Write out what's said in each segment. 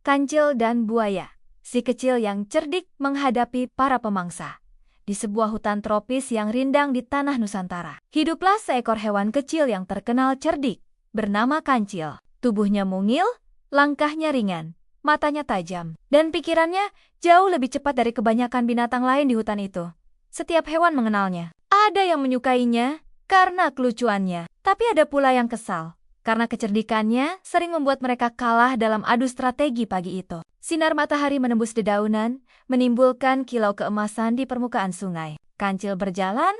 Kancil dan buaya, si kecil yang cerdik menghadapi para pemangsa. Di sebuah hutan tropis yang rindang di tanah Nusantara, hiduplah seekor hewan kecil yang terkenal cerdik, bernama Kancil. Tubuhnya mungil, langkahnya ringan, matanya tajam, dan pikirannya jauh lebih cepat dari kebanyakan binatang lain di hutan itu. Setiap hewan mengenalnya. Ada yang menyukainya karena kelucuannya, tapi ada pula yang kesal karena kecerdikannya sering membuat mereka kalah dalam adu strategi pagi itu. Sinar matahari menembus dedaunan, menimbulkan kilau keemasan di permukaan sungai. Kancil berjalan,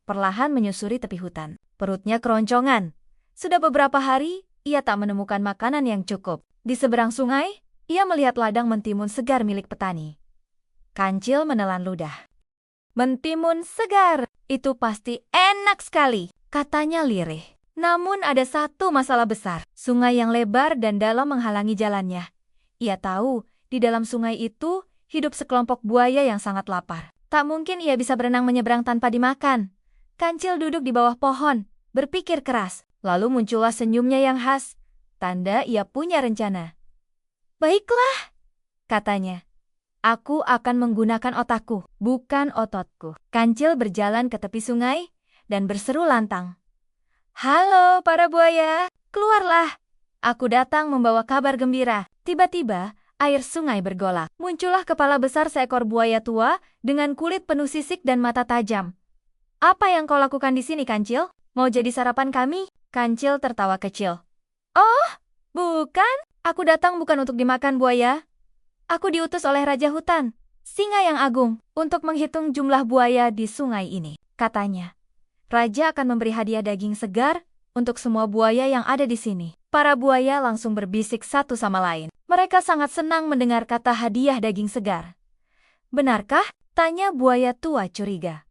perlahan menyusuri tepi hutan. Perutnya keroncongan. Sudah beberapa hari, ia tak menemukan makanan yang cukup. Di seberang sungai, ia melihat ladang mentimun segar milik petani. Kancil menelan ludah. Mentimun segar, itu pasti enak sekali, katanya lirih. Namun ada satu masalah besar, sungai yang lebar dan dalam menghalangi jalannya. Ia tahu, di dalam sungai itu hidup sekelompok buaya yang sangat lapar. Tak mungkin ia bisa berenang menyeberang tanpa dimakan. Kancil duduk di bawah pohon, berpikir keras. Lalu muncullah senyumnya yang khas, tanda ia punya rencana. Baiklah, katanya. Aku akan menggunakan otakku, bukan ototku. Kancil berjalan ke tepi sungai dan berseru lantang. Halo para buaya, keluarlah. Aku datang membawa kabar gembira. Tiba-tiba, air sungai bergolak. Muncullah kepala besar seekor buaya tua dengan kulit penuh sisik dan mata tajam. Apa yang kau lakukan di sini, Kancil? Mau jadi sarapan kami? Kancil tertawa kecil. Oh, bukan. Aku datang bukan untuk dimakan buaya. Aku diutus oleh Raja Hutan, singa yang agung, untuk menghitung jumlah buaya di sungai ini. Katanya, Raja akan memberi hadiah daging segar untuk semua buaya yang ada di sini. Para buaya langsung berbisik satu sama lain. Mereka sangat senang mendengar kata hadiah daging segar. Benarkah? Tanya buaya tua curiga.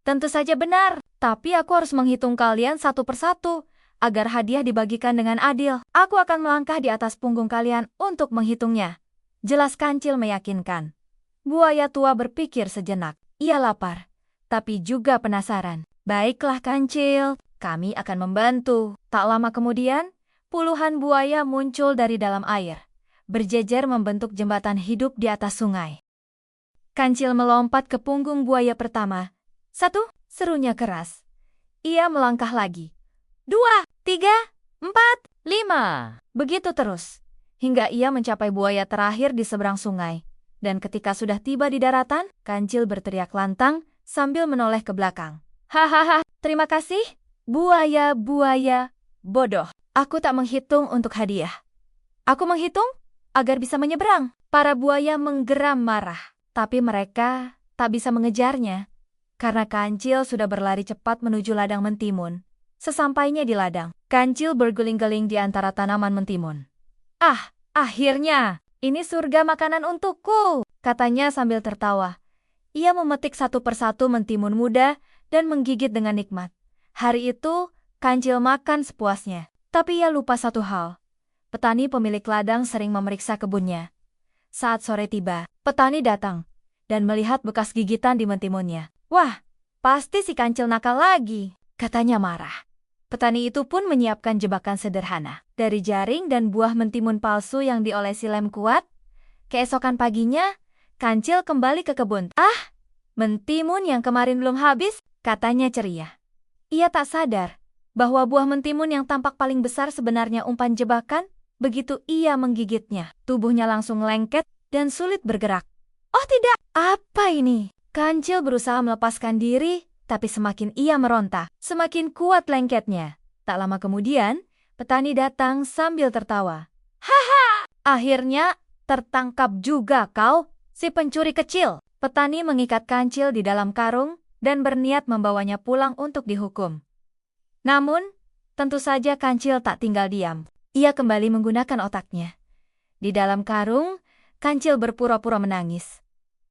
Tentu saja benar, tapi aku harus menghitung kalian satu persatu, agar hadiah dibagikan dengan adil. Aku akan melangkah di atas punggung kalian untuk menghitungnya. Jelas Kancil meyakinkan. Buaya tua berpikir sejenak. Ia lapar, tapi juga penasaran. Baiklah Kancil, kami akan membantu. Tak lama kemudian, puluhan buaya muncul dari dalam air, berjejer membentuk jembatan hidup di atas sungai. Kancil melompat ke punggung buaya pertama. 1, serunya keras. Ia melangkah lagi. 2, 3, 4, 5. Begitu terus, hingga ia mencapai buaya terakhir di seberang sungai. Dan ketika sudah tiba di daratan, Kancil berteriak lantang sambil menoleh ke belakang. Hahaha, terima kasih, buaya-buaya bodoh. Aku tak menghitung untuk hadiah. Aku menghitung agar bisa menyeberang. Para buaya menggeram marah, tapi mereka tak bisa mengejarnya, karena Kancil sudah berlari cepat menuju ladang mentimun. Sesampainya di ladang, Kancil berguling-guling di antara tanaman mentimun. Ah, akhirnya, ini surga makanan untukku, katanya sambil tertawa. Ia memetik satu persatu mentimun muda dan menggigit dengan nikmat. Hari itu, Kancil makan sepuasnya. Tapi ia lupa satu hal. Petani pemilik ladang sering memeriksa kebunnya. Saat sore tiba, petani datang dan melihat bekas gigitan di mentimunnya. Wah, pasti si Kancil nakal lagi, katanya marah. Petani itu pun menyiapkan jebakan sederhana. Dari jaring dan buah mentimun palsu yang diolesi lem kuat. Keesokan paginya, Kancil kembali ke kebun. Ah, mentimun yang kemarin belum habis, katanya ceria. Ia tak sadar bahwa buah mentimun yang tampak paling besar sebenarnya umpan jebakan. Begitu ia menggigitnya, tubuhnya langsung lengket dan sulit bergerak. Oh tidak, apa ini? Kancil berusaha melepaskan diri, tapi semakin ia meronta, semakin kuat lengketnya. Tak lama kemudian, petani datang sambil tertawa. Haha, akhirnya tertangkap juga kau, si pencuri kecil. Petani mengikat Kancil di dalam karung dan berniat membawanya pulang untuk dihukum. Namun, tentu saja Kancil tak tinggal diam. Ia kembali menggunakan otaknya. Di dalam karung, Kancil berpura-pura menangis.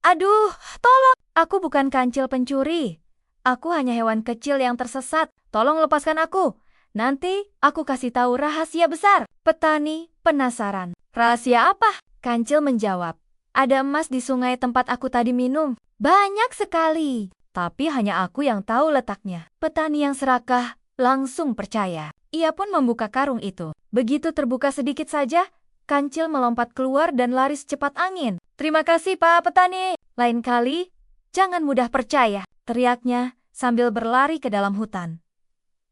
Aduh, tolong! Aku bukan Kancil pencuri. Aku hanya hewan kecil yang tersesat. Tolong lepaskan aku. Nanti aku kasih tahu rahasia besar. Petani penasaran. Rahasia apa? Kancil menjawab. Ada emas di sungai tempat aku tadi minum. Banyak sekali. Tapi hanya aku yang tahu letaknya. Petani yang serakah langsung percaya. Ia pun membuka karung itu. Begitu terbuka sedikit saja, Kancil melompat keluar dan lari secepat angin. "Terima kasih, Pak Petani. Lain kali, jangan mudah percaya," teriaknya sambil berlari ke dalam hutan.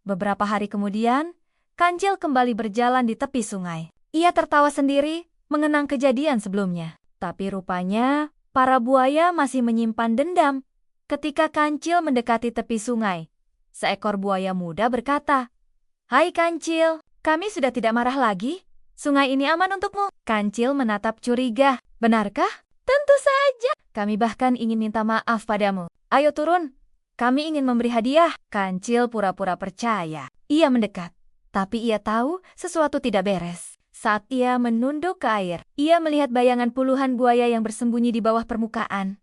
Beberapa hari kemudian, Kancil kembali berjalan di tepi sungai. Ia tertawa sendiri, mengenang kejadian sebelumnya. Tapi rupanya, para buaya masih menyimpan dendam. Ketika Kancil mendekati tepi sungai, seekor buaya muda berkata, "Hai Kancil, kami sudah tidak marah lagi. Sungai ini aman untukmu." Kancil menatap curiga. "Benarkah?" "Tentu saja. Kami bahkan ingin minta maaf padamu. Ayo turun. Kami ingin memberi hadiah." Kancil pura-pura percaya. Ia mendekat, tapi ia tahu sesuatu tidak beres. Saat ia menunduk ke air, ia melihat bayangan puluhan buaya yang bersembunyi di bawah permukaan.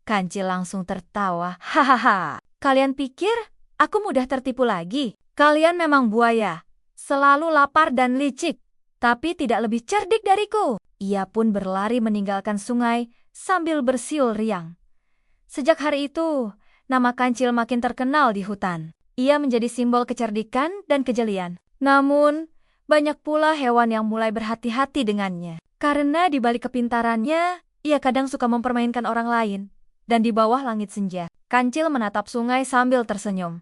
Kancil langsung tertawa. "Hahaha, kalian pikir aku mudah tertipu lagi? Kalian memang buaya, selalu lapar dan licik, tapi tidak lebih cerdik dariku." Ia pun berlari meninggalkan sungai sambil bersiul riang. Sejak hari itu, nama Kancil makin terkenal di hutan. Ia menjadi simbol kecerdikan dan kejelian. Namun, banyak pula hewan yang mulai berhati-hati dengannya. Karena di balik kepintarannya, ia kadang suka mempermainkan orang lain. Dan di bawah langit senja, Kancil menatap sungai sambil tersenyum.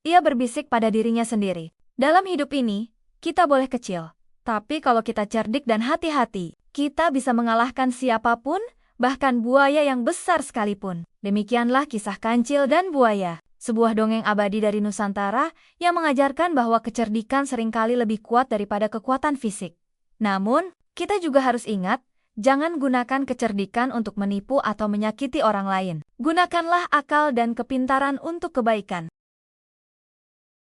Ia berbisik pada dirinya sendiri. Dalam hidup ini, kita boleh kecil. Tapi kalau kita cerdik dan hati-hati, kita bisa mengalahkan siapapun, bahkan buaya yang besar sekalipun. Demikianlah kisah Kancil dan buaya. Sebuah dongeng abadi dari Nusantara yang mengajarkan bahwa kecerdikan seringkali lebih kuat daripada kekuatan fisik. Namun, kita juga harus ingat, jangan gunakan kecerdikan untuk menipu atau menyakiti orang lain. Gunakanlah akal dan kepintaran untuk kebaikan.